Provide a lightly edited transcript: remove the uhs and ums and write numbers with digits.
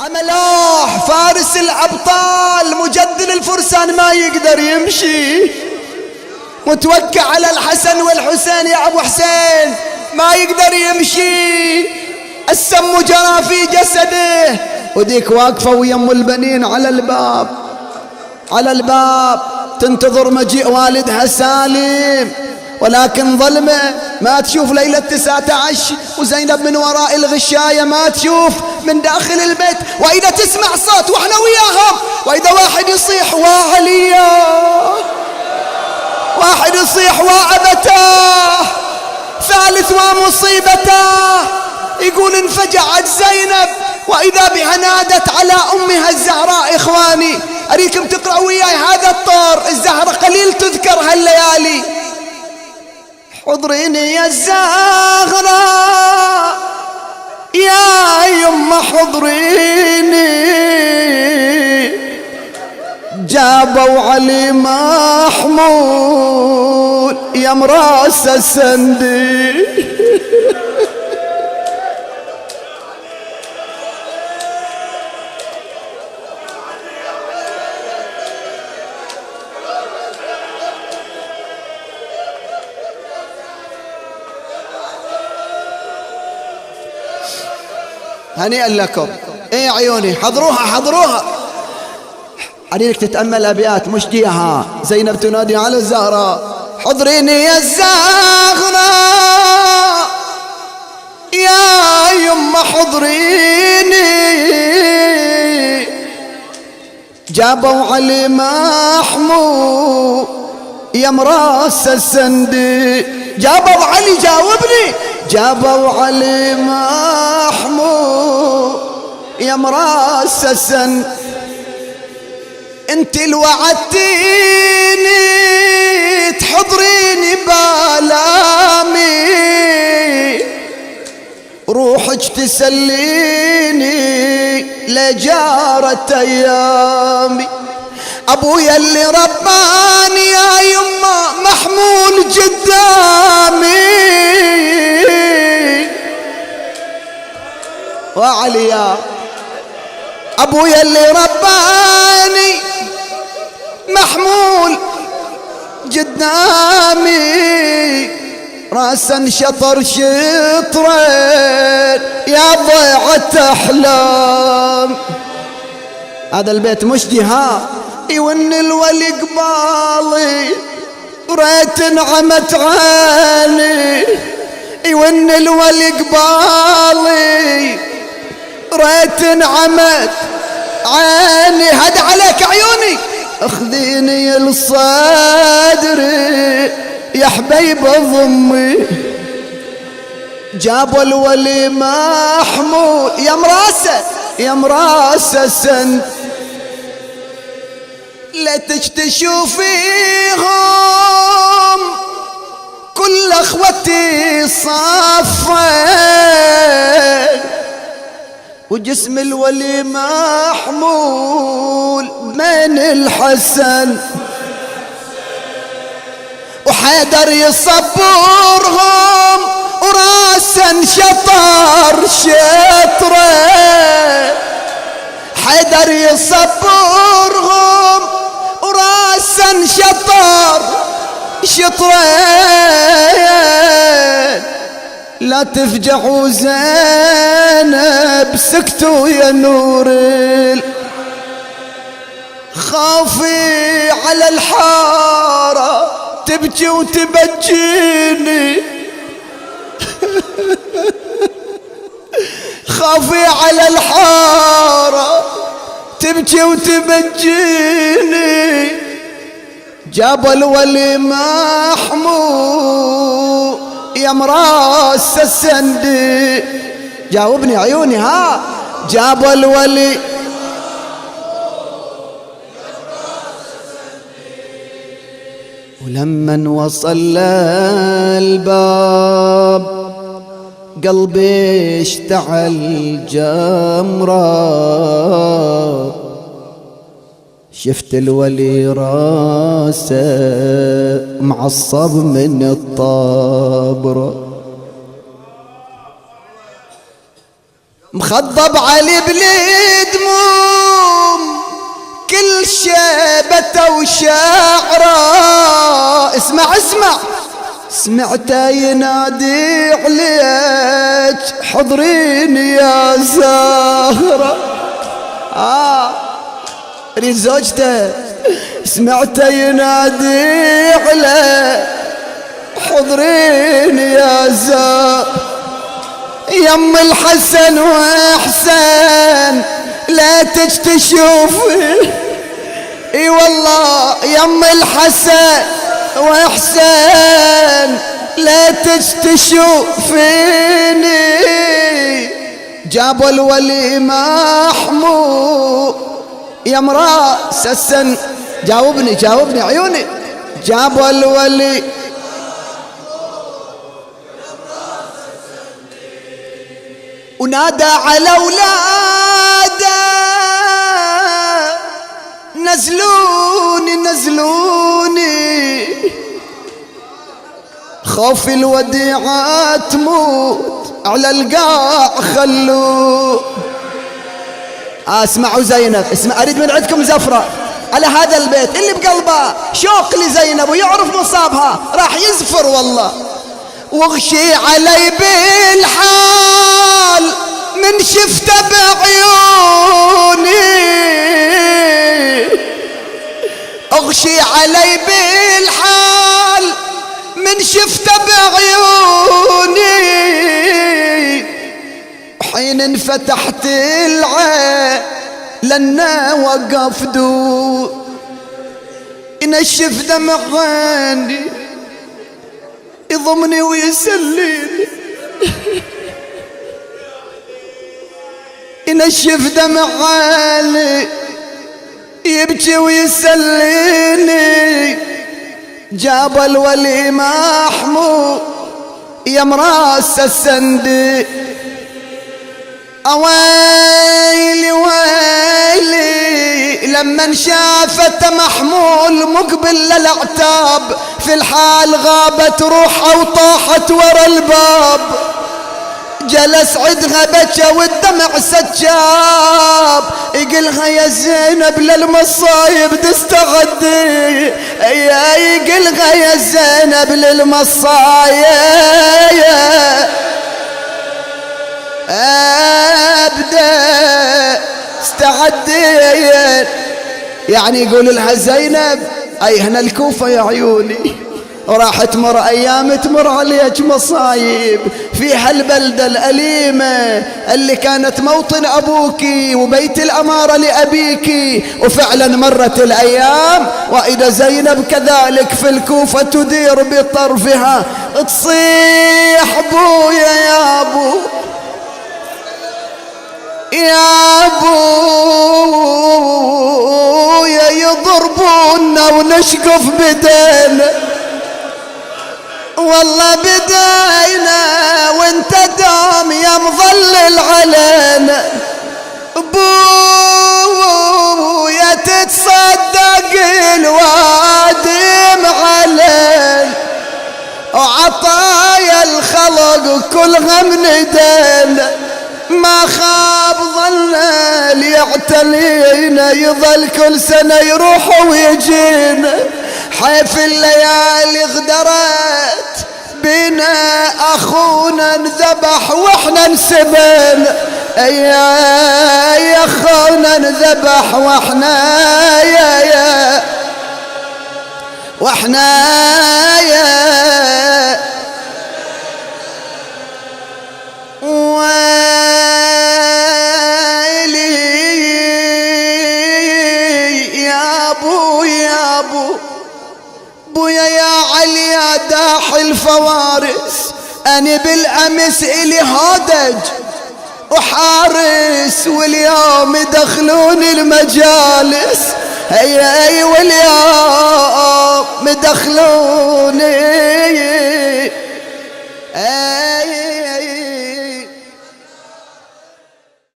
حملوه فارس الأبطال مجدد الفرسان ما يقدر يمشي، متوكع على الحسن والحسين يا أبو حسين ما يقدر يمشي، السم جرى في جسده، وديك واقفة ويم البنين على الباب، على الباب تنتظر مجيء والدها سالم، ولكن ظلمة ما تشوف ليلة 19، وزينب من وراء الغشاية ما تشوف من داخل البيت، وإذا تسمع صوت وإحنا وياهم، وإذا واحد يصيح وعليا، واحد يصيح وأبتاه، ثالث ومصيبته، يقول انفجعت زينب وإذا بها نادت على أمها الزهراء. إخواني أريكم تقرأوا وياي هذا الطور، الزهرة قليل تذكر هالليالي. حضريني يا الزهراء يا يما حضريني، جابوا علي محمول يا مراس السندي. هنيئا لكم. ايه عيوني حضروها حضروها. عليك تتأمل أبيات مش ديها. زينب تنادي على الزهراء حضريني يا الزهراء يا يما حضريني، جابوا علي محمود يا مراس السندي. جابوا علي جاوبني، جابوا علي محمود يا مراس السندي. انت اللي وعدتيني تحضريني بالامي، روحك تسليني لجارة ايامي. ابويا اللي رباني يا يما محمول قدامي، وعليا ابويا اللي رباني محمول قدامي، راسا شطر شطرين يا ضيعة احلام. هذا البيت مش جهاد يون الولي قبالي، ريت نعمت عيني يون الولي قبالي، ريت نعمت عيني. هد عليك عيوني اخذيني لصدري يا حبيب ضمي. جابوا الولي محمود يا مراسه يا مراسه سند، لا تشوفيهم كل اخوتي صفين، وجسم الولي محمول من الحسن، وحيدر يصبرهم وراسا شطر شطره. حيدر يصبرهم وراسا شطر شطرين. لا تفجعوا زينب سكتوا يا نور، خافي على الحارة تبكي وتبجيني، خافي على الحارة تبكي وتبجيني. جابوا الولي محمود يا مراس السندي. جاوبني عيوني ها. جابوا الولي ولمن وصل الباب قلبي اشتعل جمرة، شفت الولي راسه معصب من الطابرة، مخضب علي بليد سته وشعره. اسمع اسمع، سمعته ينادي عليك حضرين يا زهرة. ريد زوجته، سمعته ينادي عليك حضرين يا زهرة. يم الحسن وحسين لا تشوفي، اي والله يم الحسن وحسين لا تشوفيني. جابوا الولي محمود يا مراس السن. جاوبني جاوبني عيوني. جابوا الولي ونادى على اولاده نزلوني نزلوني، خوف الوديعة تموت على القاع خلوه. اسمعوا زينب، اسمع، اريد من عندكم زفرة على هذا البيت اللي بقلبه شوق لزينب ويعرف مصابها راح يزفر والله. واغشي علي بالحال من شفته بعيوني، اغشي علي بالحال من شفته بعيوني. وحين انفتحت العين لنا وقف دور ينشف دمع عيني يضمني ويسليني، ينشف دمع عيني يبكي ويسليني. جاب الولي محمود يا مراس السندي. اويلي ويلي لما شافت محمول مقبل للعتاب، في الحال غابت روحه وطاحت ورا الباب. جلس عدها بكى والدمع سجاب، يقلها يا زينب للمصايب تستغدي، يقلها يا زينب للمصايب ابدا استعدي. يعني يقول لها زينب اي هنا الكوفة يا عيوني، وراح تمر ايام تمر عليك مصايب في هالبلدة الأليمة اللي كانت موطن ابوكي وبيت الامارة لابيكي. وفعلا مرت الايام واذا زينب كذلك في الكوفة تدير بطرفها تصيح بويا يا ابو يا ابويا يضربونا ونشقف بدينا، والله بدينا وانت دام يا مظلل علينا. ابويا تتصدق الوادم علينا، وعطايا الخلق كلها من ايدينا. ما خاب ظلنا ليعتلينا، يظل كل سنة يروح ويجينا. حيف الليالي غدرت بنا اخونا انذبح واحنا نسبن، يا اخونا انذبح واحنا بويا يا علي يا داح الفوارس، أنا بالأمس إلي هودج وحارس، واليوم يدخلوني المجالس. هي واليوم يدخلوني